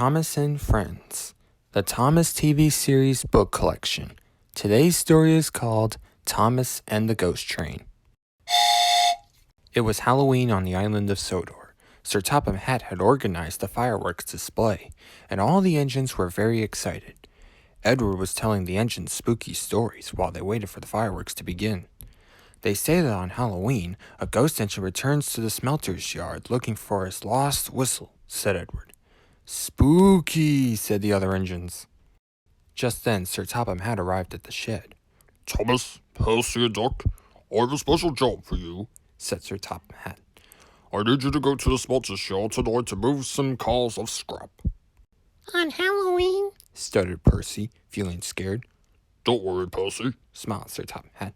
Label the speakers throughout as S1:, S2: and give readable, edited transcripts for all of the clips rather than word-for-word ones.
S1: Thomas and Friends, the Thomas TV series book collection. Today's story is called Thomas and the Ghost Train. It was Halloween on the island of Sodor. Sir Topham Hatt had organized the fireworks display, and all the engines were very excited. Edward was telling the engines spooky stories while they waited for the fireworks to begin. They say that on Halloween, a ghost engine returns to the smelter's yard looking for his lost whistle, said Edward. Spooky, said the other engines. Just then, Sir Topham Hatt arrived at the shed.
S2: Thomas, Percy, and Duck, I have a special job for you,
S1: said Sir Topham Hatt.
S2: I need you to go to the smelter's yard tonight to move some cars of scrap.
S3: On Halloween?
S1: Stuttered Percy, feeling scared.
S2: Don't worry, Percy,
S1: Smiled Sir Topham Hatt.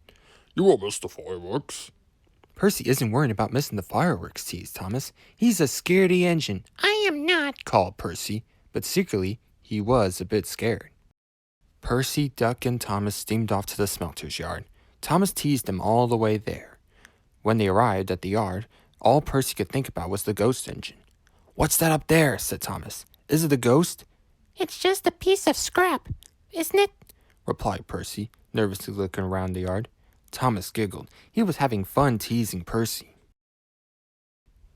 S2: You won't miss the fireworks.
S1: Percy isn't worried about missing the fireworks, teased Thomas. He's a scaredy engine.
S3: I am not,
S1: called Percy, but secretly he was a bit scared. Percy, Duck, and Thomas steamed off to the smelter's yard. Thomas teased them all the way there. When they arrived at the yard, all Percy could think about was the ghost engine. What's that up there? Said Thomas. Is it a ghost?
S3: It's just a piece of scrap, isn't it?
S1: Replied Percy, nervously looking around the yard. Thomas giggled. He was having fun teasing Percy.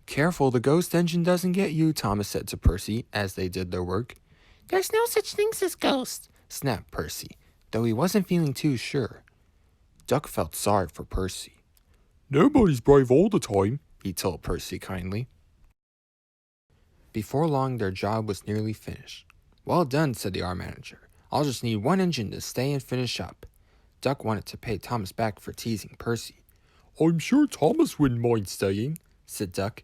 S1: Careful the ghost engine doesn't get you, Thomas said to Percy as they did their work.
S3: There's no such things as ghosts,
S1: snapped Percy, though he wasn't feeling too sure. Duck felt sorry for Percy.
S2: Nobody's brave all the time,
S1: he told Percy kindly. Before long, their job was nearly finished. Well done, said the yard manager. I'll just need one engine to stay and finish up. Duck wanted to pay Thomas back for teasing Percy.
S2: I'm sure Thomas wouldn't mind staying,
S1: said Duck.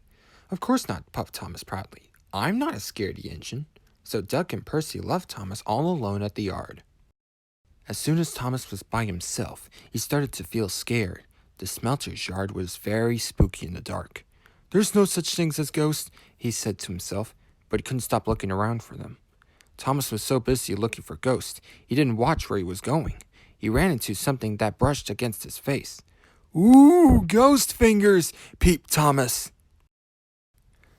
S1: Of course not, puffed Thomas proudly. I'm not a scaredy engine. So Duck and Percy left Thomas all alone at the yard. As soon as Thomas was by himself, he started to feel scared. The smelter's yard was very spooky in the dark. There's no such things as ghosts, he said to himself, but he couldn't stop looking around for them. Thomas was so busy looking for ghosts, he didn't watch where he was going. He ran into something that brushed against his face. Ooh, ghost fingers, peeped Thomas.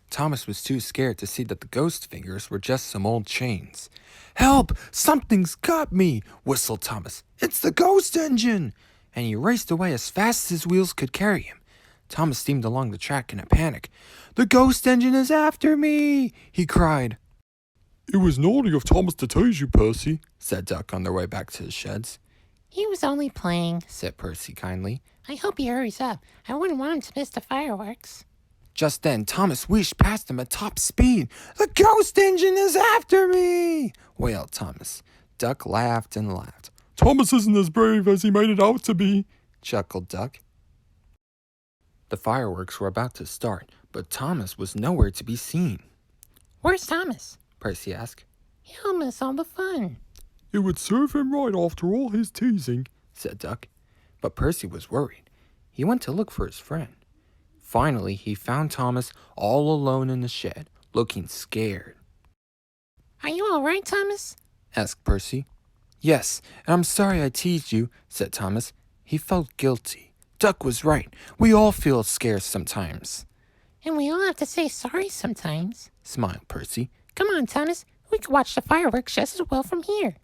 S1: Thomas was too scared to see that the ghost fingers were just some old chains. Help! Something's got me, whistled Thomas. It's the ghost engine! And he raced away as fast as his wheels could carry him. Thomas steamed along the track in a panic. The ghost engine is after me, he cried.
S2: It was naughty of Thomas to tease you, Percy,
S1: said Duck on their way back to the sheds.
S3: He was only playing,
S1: said Percy kindly.
S3: I hope he hurries up. I wouldn't want him to miss the fireworks.
S1: Just then, Thomas wheezed past him at top speed. The ghost engine is after me, wailed Thomas. Duck laughed and laughed.
S2: Thomas isn't as brave as he made it out to be,
S1: chuckled Duck. The fireworks were about to start, but Thomas was nowhere to be seen.
S3: Where's Thomas?
S1: Percy asked.
S3: He'll miss all the fun.
S2: It would serve him right after all his teasing,
S1: said Duck. But Percy was worried. He went to look for his friend. Finally, he found Thomas all alone in the shed, looking scared.
S3: Are you all right, Thomas?
S1: asked Percy. Yes, and I'm sorry I teased you, said Thomas. He felt guilty. Duck was right. We all feel scared sometimes.
S3: And we all have to say sorry sometimes,
S1: smiled Percy.
S3: Come on, Thomas. We can watch the fireworks just as well from here.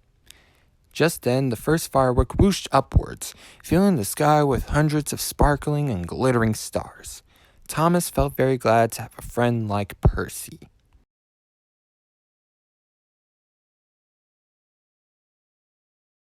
S1: Just then, the first firework whooshed upwards, filling the sky with hundreds of sparkling and glittering stars. Thomas felt very glad to have a friend like Percy.